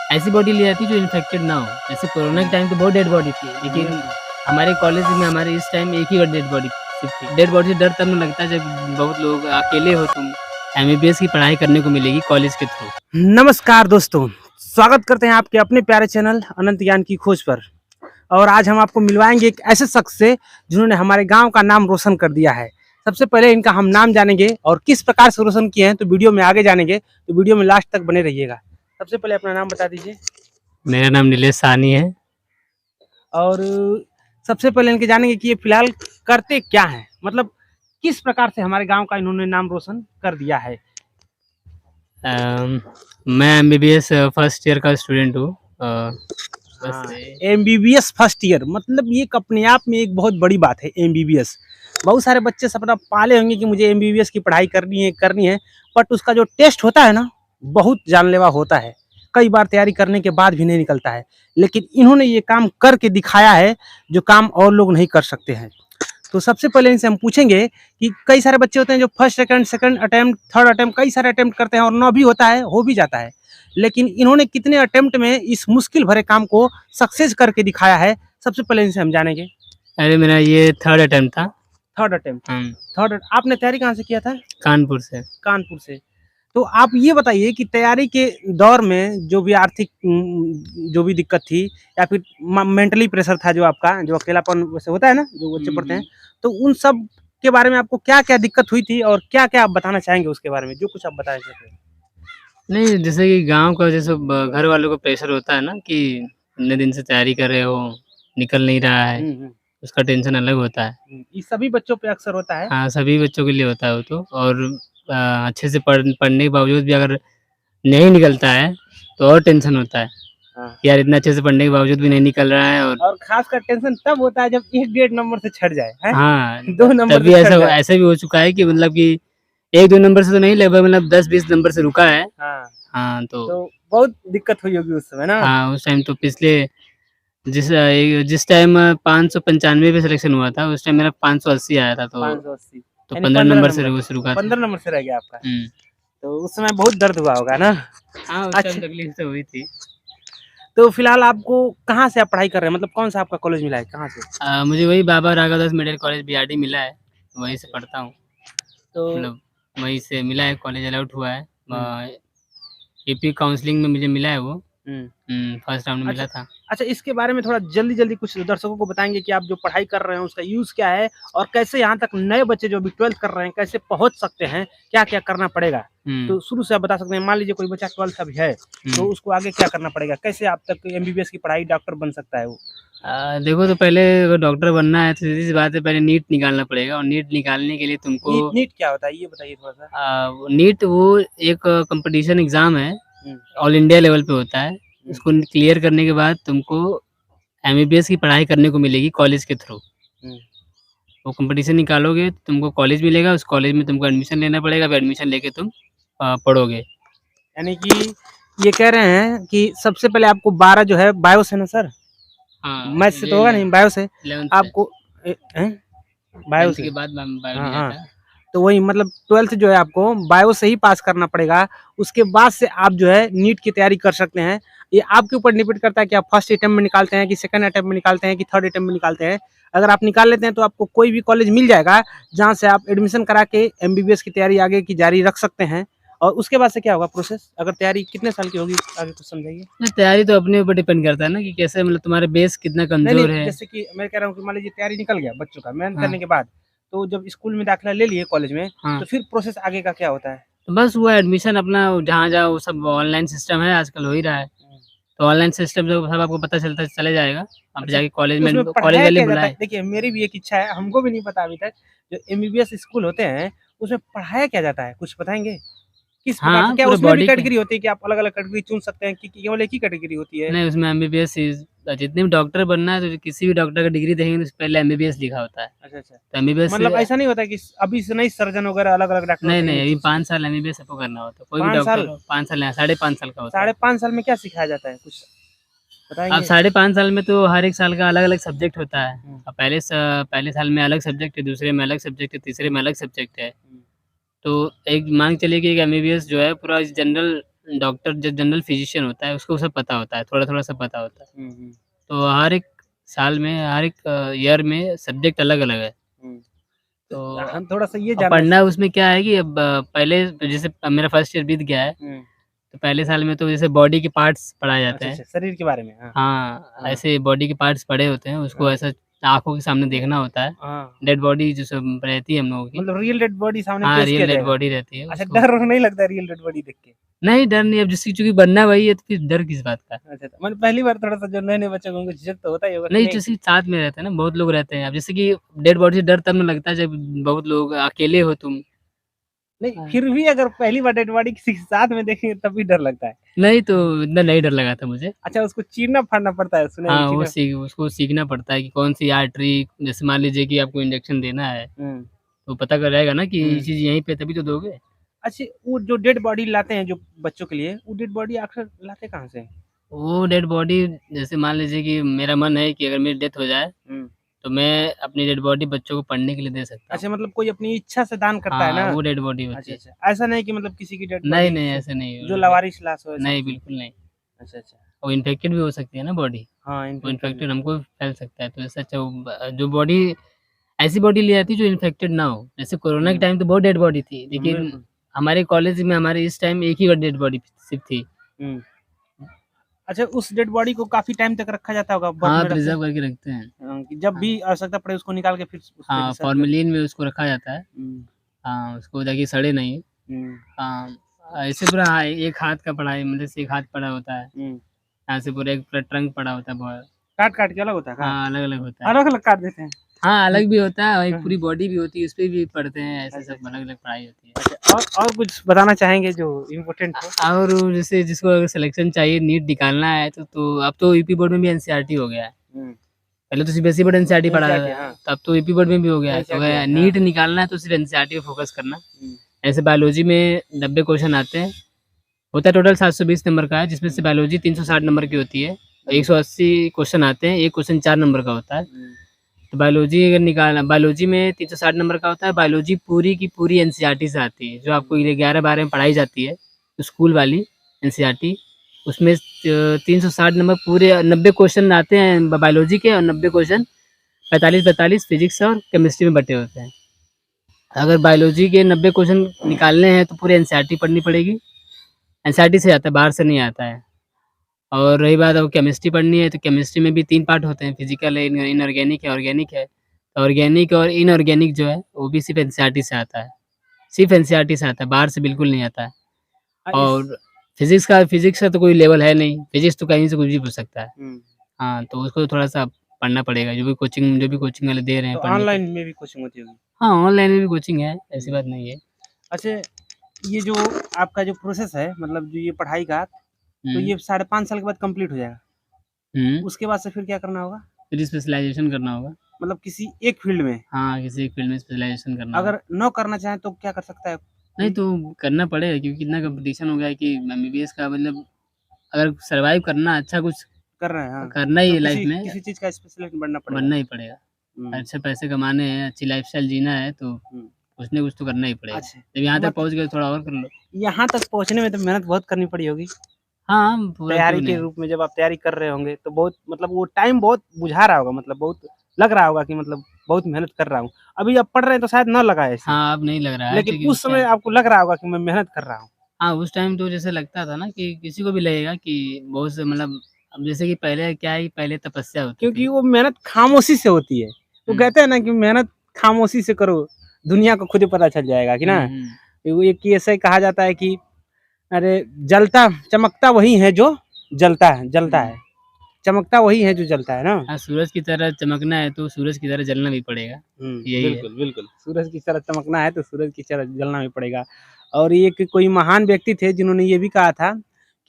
ऐसी बॉडी ली जाती है जो इन्फेक्टेड ना हो। जैसे कोरोना के टाइम तो बहुत डेड बॉडी थी, लेकिन हमारे कॉलेज में हमारे इस टाइम एक ही डेड बॉडी सिर्फ थी। डेड बॉडी से डर तब न लगता है जब बहुत लोग अकेले हो तुम, एमबीबीएस की पढ़ाई करने को मिलेगी कॉलेज के थ्रू। नमस्कार दोस्तों, स्वागत करते हैं आपके अपने प्यारे चैनल अनंत ज्ञान की खोज पर। और आज हम आपको मिलवाएंगे एक ऐसे शख्स से जिन्होंने हमारे गांव का नाम रोशन कर दिया है। सबसे पहले इनका हम नाम जानेंगे और किस प्रकार से रोशन किए हैं, तो वीडियो में आगे जानेंगे, तो वीडियो में लास्ट तक बने रहिएगा। सबसे पहले अपना नाम बता दीजिए। मेरा नाम नीलेश साहनी है। और सबसे पहले इनके जानेंगे कि ये फिलहाल करते क्या हैं, मतलब किस प्रकार से हमारे गाँव का इन्होंने नाम रोशन कर दिया है। मैं एमबीबीएस फर्स्ट ईयर का स्टूडेंट हूँ। एमबीबीएस फर्स्ट ईयर, मतलब ये एक अपने आप में एक बहुत बड़ी बात है। एमबीबीएस बहुत सारे बच्चे सपना पाले होंगे कि मुझे एमबीबीएस की पढ़ाई करनी है, बट उसका जो टेस्ट होता है ना, बहुत जानलेवा होता है। कई बार तैयारी करने के बाद भी नहीं निकलता है, लेकिन इन्होंने ये काम करके दिखाया है जो काम और लोग नहीं कर सकते हैं। तो सबसे पहले इनसे हम पूछेंगे कि कई सारे बच्चे होते हैं जो first second attempt, third attempt, कई सारे अटेम्प्ट करते हैं और ना भी होता है, हो भी जाता है, लेकिन इन्होंने कितने अटेम्प्ट में इस मुश्किल भरे काम को सक्सेस करके दिखाया है। सबसे पहले इनसे हम जानेंगे। अरे मेरा ये थर्ड अटेम्प्ट था। Third attempt. थर्ड, आपने तैयारी कहाँ से किया था? कानपुर से। कानपुर से। तो आप ये बताइए कि तैयारी के दौर में जो भी आर्थिक जो भी दिक्कत थी, या फिर मेंटली प्रेशर था जो आपका, जो अकेलापन वैसे होता है ना जो बच्चे पढ़ते हैं, तो उन सब के बारे में आपको क्या क्या दिक्कत हुई थी और क्या क्या आप बताना चाहेंगे उसके बारे में, जो कुछ आप बताएं। नहीं, जैसे कि गाँव का जैसे घर वालों को प्रेशर होता है ना कि इतने दिन से तैयारी कर रहे हो, निकल नहीं रहा है, उसका टेंशन अलग होता है। ये सभी बच्चों पे अक्सर होता है। हाँ, सभी बच्चों के लिए होता है वो तो। और अच्छे से पढ़ने के बावजूद भी अगर नहीं निकलता है तो और टेंशन होता है। हाँ। यार इतना अच्छे से पढ़ने के बावजूद भी नहीं निकल रहा है। और खासकर टेंशन तब होता है जब 1-1.5 नंबर से छट जाए, हैं? हाँ, 2 नंबर तभी से छट ऐसा जाए। ऐसा भी हो चुका है कि मतलब कि 1-2 नंबर से तो नहीं, लगभग मतलब 10-20 नंबर से रुका है। हाँ, हाँ, तो बहुत दिक्कत हुई होगी उस समय ना? हाँ, उस टाइम तो पिछले जिस टाइम 595 पे सिलेक्शन हुआ था, उस टाइम मेरा 580 आया था, तो 580 यानी 15 15 नंबर से नंबर, रुका था। 15 नंबर से रह गया आपका। हुँ। तो उस समय बहुत दर्द हुआ होगा ना? हाँ, उस टाइम अच्छा, तकलीफ तो हुई थी। तो फिलहाल आपको कहाँ से आप पढ़ाई कर रहे हैं, मतलब कौन सा आपका कॉलेज मिला है, कहाँ से? मुझे वही Baba Raghavdas middle college BRD मिला है, वहीं से पढ़ता हूँ। तो मतलब वहीं से मिला है, कॉलेज अलॉट हुआ है। हुँ, यूपी काउंसलिंग में मुझे मिला है वो। हुँ। फर्स्ट राउंड में अच्छा, मिला था। अच्छा, इसके बारे में थोड़ा जल्दी-जल्दी कुछ दर्शकों को बताएँगे कि आप जो पढ़ाई कर रहे हैं उसका यूज़ क्या है? और कैसे यहाँ तक नए बच्चे जो अभी 12th कर रहे हैं कैसे पहुँच सकते हैं? क्या-क्या करना पड़ेगा? हुँ, तो शुरू से आप बता सकते हैं। मान लीजिए कोई बच्चा 12th का भी है, तो हुँ। उसको आगे क्या करना पड़ेगा? कैसे आप तक एमबीबीएस की पढ़ाई डॉक्टर बन सकता है वो? देखो तो पहले अगर डॉक्टर बनना है तो सीधी-सी बात है, पहले नीट निकालना पड़ेगा और नीट निकालने के लिए तुमको नीट नीट क्या होता है? ये बताइए थोड़ा-सा? नीट वो एक कॉम्पिटिशन एग्ज़ाम है, हुँ, ऑल इंडिया लेवल पे होता है। हुँ, उसको क्लियर करने के बाद तुमको एमबीबीएस की पढ़ाई करने को मिलेगी कॉलेज के थ्रू। हुँ। वो कॉम्पिटिशन निकालोगे तो तुमको कॉलेज मिलेगा, उस कॉलेज में तुमको एडमिशन लेना पड़ेगा, फिर एडमिशन लेके तुम पढ़ोगे। यानी कि ये कह रहे हैं कि सबसे पहले आपको 12 जो है बायो से ना सर? हाँ, मैथ से तो होगा नहीं, बायो से 11th से। आपको हैं? बायो 10th से? के बाद बायो हाँ, लिया हाँ। था। तो वही मतलब 12th जो है आपको बायो से ही पास करना पड़ेगा। उसके बाद से आप जो है नीट की तैयारी कर सकते हैं। ये आपके ऊपर डिपेंड करता है कि आप फर्स्ट अटेम्प्ट में निकालते हैं कि सेकंड अटेम्प्ट में निकालते हैं कि थर्ड अटेम्प्ट में निकालते हैं। अगर आप निकाल लेते हैं तो आपको कोई भी कॉलेज मिल जाएगा, जहाँ से आप एडमिशन करा के एमबीबीएस की तैयारी आगे की जारी रख सकते हैं। और उसके बाद से क्या होगा प्रोसेस? अगर तैयारी कितने साल की होगी, आगे कुछ समझाइए? नहीं, तैयारी तो अपने ऊपर डिपेंड करता है ना कि कैसे मतलब तुम्हारा बेस कितना नहीं, कमज़ोर नहीं, है। जैसे कि मैं कह रहा हूँ कि मान लीजिए तैयारी निकल गया बच्चों का, मेहनत हाँ, करने के बाद, तो जब स्कूल में दाखिला ले लिए कॉलेज में, हाँ। तो फिर प्रोसेस आगे का क्या होता है? तो बस वो एडमिशन अपना जहाँ जाओ वो सब ऑनलाइन सिस्टम है, आजकल हो ही रहा है। हुँ। तो ऑनलाइन सिस्टम से सब आपको पता चलता चला जाएगा। आप अच्छा, जाके कॉलेज तो में उसमें कॉलेज पढ़ाया वाले क्या जाता है? बुलाए। देखिए मेरी भी एक इच्छा है, हमको भी नहीं पता अभी तक, जो एमबीबीएस स्कूल होते हैं, उसमें पढ़ाया क्या जाता है? कुछ बताएँगे? किस प्रकार से? हाँ, क्या पूरे उसमें भी बॉडी के। कैटेगरी होती है कि आप अलग-अलग कैटेगरी चुन सकते हैं कि केवल एक ही कैटेगरी होती है? नहीं, उसमें एमबीबीएस जितने भी डॉक्टर बनना है तो किसी भी डॉक्टर का डिग्री देखेंगे तो उससे पहले एमबीबीएस लिखा होता है। अच्छा, अच्छा। तो एमबीबीएस मतलब ऐसा नहीं होता कि अभी से नहीं सर्जन वगैरह अलग-अलग डॉक्टर नहीं, होते हैं, ये नहीं, नहीं अभी चुन 5 सकते? साल एमबीबीएस सबको करना होता है। कोई भी 5 डॉक्टर साल? हो 5 साल नहीं, साढ़े 5 साल का होता साढ़े है। 5 साल में क्या सिखाया जाता है? कुछ अब बताएँगे? साढ़े 5 साल में तो हर एक साल का अलग-अलग सब्जेक्ट होता है। हुँ, अब पहले साल में अलग सब्जेक्ट है, दूसरे में अलग सब्जेक्ट है, तीसरे में अलग सब्जेक्ट है। हुँ, तो एक मान के चलिए कि एक एमबीबीएस जो है पूरा जनरल डॉक्टर जो जनरल फिजिशियन होता है उसको सब पता होता है, थोड़ा-थोड़ा सब पता होता है। हुँ। तो हर एक साल में, हर एक ईयर में सब्जेक्ट अलग-अलग है। हुँ। तो हम थोड़ा-सा ये अब जानना पढ़ना उसमें क्या है कि अब पहले जैसे अब मेरा फर्स्ट ईयर बीत गया है, हुँ। तो पहले साल में तो जैसे बॉडी के पार्ट्स पढ़ाए जाते अच्छा, हैं। अच्छा, शरीर के बारे में, हाँ। हाँ, हाँ। ऐसे बॉडी के पार्ट्स पड़े होते हैं, उसको हाँ। ऐसा आँखों के सामने देखना होता है। हाँ, डेड बॉडी जो सब रहती है हम लोगों की, मतलब रियल डेड बॉडी सामने हाँ, पेश किया रियल डेड जाएगा। बॉडी रहती है अच्छा, उसको। डर नहीं लगता रियल डेड बॉडी देख के? नहीं, डर नहीं, अब जिसकी चूँकि बनना वही है तो फिर डर किस बात का? अच्छा, अच्छा, मतलब पहली बार थोड़ा-सा जो नए-नए बच्चे होंगे झिझक तो होता ही होगा कि नहीं, नहीं? जैसे साथ में रहते हैं ना, बहुत लोग रहते हैं। अब जैसे कि डेड बॉडी से डर तब ना लगता है जब बहुत लोग अकेले हो तुम। नहीं, हाँ। फिर भी अगर पहली बार डेड बॉडी किसी के साथ में देखेंगे तब भी डर लगता है। नहीं तो इतना नहीं डर लगा था मुझे। अच्छा, उसको चीरना-फाड़ना पड़ता है, सुना है कि हाँ, वो चीरना। उसको सीखना पड़ता है कि कौन-सी आर्टरी जैसे मान लीजिए कि आपको इंजेक्शन देना है, हुँ, तो पता कर रहेगा ना कि ये हुँ। चीज़ यहीं पे तभी तो दोगे। अच्छा, वो जो डेड बॉडी लाते हैं जो बच्चों के लिए, वो डेड बॉडी आखिर लाते कहाँ से हैं? वो डेड बॉडी जैसे मान लीजिए कि मेरा मन है कि अगर मेरी डेथ हो जाए, हुँ। तो मैं अपनी डेड बॉडी बच्चों को पढ़ने के लिए दे सकता हूँ। अच्छा, मतलब कोई अपनी इच्छा से दान करता है हाँ, ना? वो डेड बॉडी होती अच्छा, है। अच्छा। ऐसा नहीं कि मतलब किसी की डेड नहीं, बॉडी नहीं से ऐसे नहीं जो वो लावारिस लाश हो ऐसा नहीं, कुछ नहीं? बिल्कुल नहीं। अच्छा, अच्छा। वो इन्फेक्टेड भी हो सकती है ना बॉडी, हाँ, वो इन्फेक्टेड भी। इन्फेक्टेड हमको भी फैल सकता है, तो इससे अच्छा वो जो बॉडी ऐसी बॉडी ली जाती है जो इन्फेक्टेड ना हो। जैसे कोरोना के हुँ, टाइम तो बहुत डेड बॉडी थी, लेकिन बिल्कुल। हमारे कॉलेज में हमारे इस टाइम एक ही डेड बॉडी सिर्फ़ थी। हुँ। अच्छा, उस डेड बॉडी को काफ़ी टाइम तक रखा जाता होगा, बर्फ हाँ, में रख के? प्रिज़र्व करके रखते हैं। कि जब हाँ, भी आवश्यकता पड़े उसको निकाल के फिर उसपे हाँ, रिसर्च कर। फ़ॉर्मेलिन में उसको रखा जाता है। हुँ, हाँ, उसको ताकि सड़े नहीं। हुँ, हाँ, ऐसे पूरा हाँ, एक हाथ का पड़ा है मतलब से एक हाथ पड़ा होता है। हुँ। यहाँ से पूरा एक पूरा ट्रंक पड़ा होता है काट-काट के अलग होता है क्या? हाँ, अलग-अलग होता है। अलग-अलग काट देते हैं? हाँ, अलग भी होता है और एक हाँ, पूरी हाँ। बॉडी भी होती है, उसपे भी पढ़ते हैं, ऐसे अच्छा, सब अच्छा। अलग-अलग पढ़ाई होती है। अच्छा, और कुछ बताना चाहेंगे जो इम्पोर्टेंट हो? और जैसे जिसको अगर सिलेक्शन चाहिए नीट निकालना है तो अब तो यूपी बोर्ड में भी एनसीईआरटी हो गया है। हुँ, पहले तो सीबीएसई बोर्ड एनसीईआरटी पढ़ाता एनसीईआरटी था, हाँ, तो अब तो यूपी बोर्ड में भी हो गया है। तो एनसीईआरटी है, अगर हाँ। नीट निकालना है तो सिर्फ एनसीईआरटी पे फ़ोकस करना। हुँ, ऐसे बायोलॉजी में 90 क्वेश्चन आते हैं, होता है टोटल 720 नंबर का है, जिसमें से हुँ, बायोलॉजी 360 नंबर की होती है। हुँ, 180 क्वेश्चन आते हैं, 1 क्वेश्चन 4 नंबर का होता है। हुँ। तो बायोलॉजी अगर निकालना बायोलॉजी में 360 नंबर का होता है, बायोलॉजी पूरी की पूरी एनसीईआरटी से आती है, जो आपको 11-12 में पढ़ाई जाती है, स्कूल वाली एनसीईआरटी, उसमें 360 नंबर पूरे 90 क्वेश्चन आते हैं बायोलॉजी के और 90 क्वेश्चन 45-45 फिजिक्स और केमिस्ट्री में बँटे होते हैं। अगर बायोलॉजी के 90 क्वेश्चन निकालने हैं तो पूरी एनसीईआरटी पढ़नी पड़ेगी, एनसीईआरटी से आता है, बाहर से नहीं आता है। और रही बात अब केमिस्ट्री पढ़नी है, तो केमिस्ट्री में भी 3 पार्ट होते हैं, फिज़िकल है, इनऑर्गेनिक है, ऑर्गेनिक है। ऑर्गेनिक और इनऑर्गेनिक जो है, वो भी सिर्फ़ एनसीईआरटी से आता है। सिर्फ़ एनसीईआरटी से आता है, बाहर से बिल्कुल नहीं आता है। इस और फिज़िक्स का तो कोई लेवल है नहीं, फिज़िक्स तो कहीं से कुछ भी पूछ सकता है। हुँ, हाँ, तो उसको थोड़ा-सा पढ़ना पड़ेगा, जो भी कोचिंग वाले दे रहे हैं तो पढ़ने के लिए। ऑनलाइन में भी कोचिंग होती होगी? हाँ, ऑनलाइन में भी कोचिंग है, ऐसी हुँ। बात नहीं है। अच्छा, ये जो आपका जो प्रोसेस है मतलब जो ये पढ़ाई का, तो हुँ, ये साढ़े 5 साल के बाद कंप्लीट हो जाएगा? हुँ, उसके बाद से फिर क्या करना होगा? फिर स्पेशलाइज़ेशन करना होगा। मतलब किसी एक फ़ील्ड में? हाँ, किसी एक फ़ील्ड में स्पेशलाइज़ेशन करना होगा। अगर न करना चाहें तो क्या कर सकता है नहीं कोई? तो करना पड़ेगा क्योंकि इतना हुँ, कॉम्पिटिशन हो गया है कि एमबीबीएस का मतलब अगर सर्वाइव करना अच्छा कुछ कर रहे हैं, हाँ। करना ही तो है लाइफ किसी में, किसी चीज़ का स्पेशलिस्ट बनना पड़ेगा। बनना ही पड़ेगा। हुँ, अच्छे पैसे कमाने हैं, अच्छी लाइफ़स्टाइल जीना है तो हुँ। कुछ न कुछ तो करना ही पड़ेगा। अच्छा, जब यहाँ तक मत पहुँच गए तो थोड़ा और कर लो। यहाँ तक पहुँचने में तो मेहनत बहुत करनी पड़ी होगी। हाँ, पूरा तैयारी क्यों के नहीं? रूप में जब आप तैयारी कर रहे होंगे तो बहुत मतलब वो टाइम बहुत बुझा रहा होगा मतलब बहुत लग रहा होगा कि मतलब बहुत मेहनत कर रहा हूँ। अभी आप पढ़ रहे हैं तो शायद ना लगा ऐसे, हाँ, अब नहीं लग रहा है लेकिन क्योंकि उस उस समय टाइम आपको लग रहा होगा कि मैं मेहनत कर रहा हूँ। हाँ, उस टाइम तो जैसे लगता था ना कि किसी को भी लगेगा कि बहुत से मतलब अब जैसे कि पहले क्या है कि पहले तपस्या होती क्योंकि थी। वो मेहनत खामोशी से होती है। वो हुँ, कहते हैं ना कि मेहनत खामोशी से करो, दुनिया को खुद ही पता चल जाएगा कि ना? हुँ, हुँ। वो एक ऐसे ही कहा जाता है कि अरे जलता चमकता वही है जो जलता हुँ। है। चमकता वही है जो जलता है ना? हाँ, सूरज की तरह चमकना है तो सूरज की तरह जलना भी पड़ेगा, यही है। बिल्कुल, बिल्कुल। सूरज की तरह चमकना है तो सूरज की तरह जलना भी पड़ेगा। और ये कि कोई महान व्यक्ति थे जिन्होंने ये भी कहा था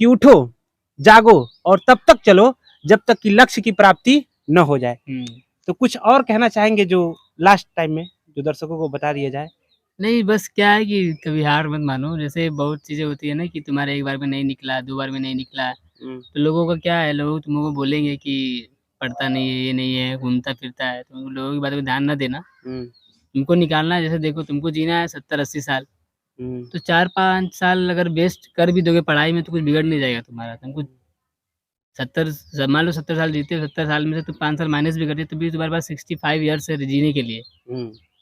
कि उठो, जागो और तब तक चलो जब तक कि लक्ष्य की प्राप्ति न हो जाए। हुँ। तो कुछ और कहना चाहेंगे जो लास्ट टाइम में जो दर्शकों को बता दिया जाए? नहीं, बस क्या है कि कभी हार मत मानो, जैसे बहुत चीज़ें होती है ना कि तुम्हारा एक बार में नहीं निकला, 2 बार में नहीं निकला, हुँ, तो लोगों का क्या है, लोग तुम लोगों को बोलेंगे कि पढ़ता नहीं है, ये नहीं है, घूमता-फिरता है, तो लोगों की बातों पे ध्यान ना देना। हुँ, तुमको निकालना है, जैसे देखो तुमको जीना है 70-80 साल, तो 4-5 साल अगर वेस्ट कर भी दोगे पढ़ाई में तो कुछ बिगड़ नहीं जाएगा तुम्हारा। तुमको 70 मान लो 70 साल जीते हो, 70 साल में से तुम 5 साल माइनस भी करते हो, तो भी तुम्हारे पास 65 ईयर्स है जीने के लिए।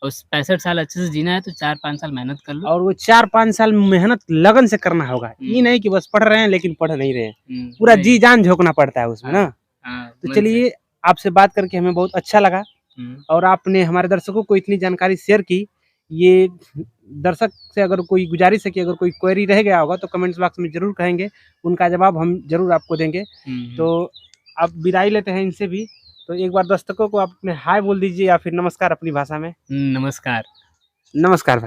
और 65 साल अच्छे से जीना है तो 4-5 साल मेहनत कर लो। और वो 4-5 साल मेहनत लगन से करना होगा। ये नहीं कि बस पढ़ रहे हैं लेकिन पढ़ नहीं रहे हैं। पूरा वही। जी जान झोंकना पड़ता है उसमें ना। हाँ, तो मन से। चलिए, आपसे बात करके हमें बहुत अच्छा लगा हुँ, और आपने हमारे दर्शकों को इतनी जानकारी शेयर की। ये दर्शक से अगर कोई गुजारिश है कि अगर कोई क्वेरी रह गया होगा तो कमेंट्स बॉक्स में ज़रूर कहेंगे, उनका जवाब हम ज़रूर आपको देंगे। तो अब विदाई लेते हैं इनसे भी। तो एक बार दर्शकों को आप अपने हाय बोल दीजिए या फिर नमस्कार अपनी भाषा में। नमस्कार। नमस्कार भाई।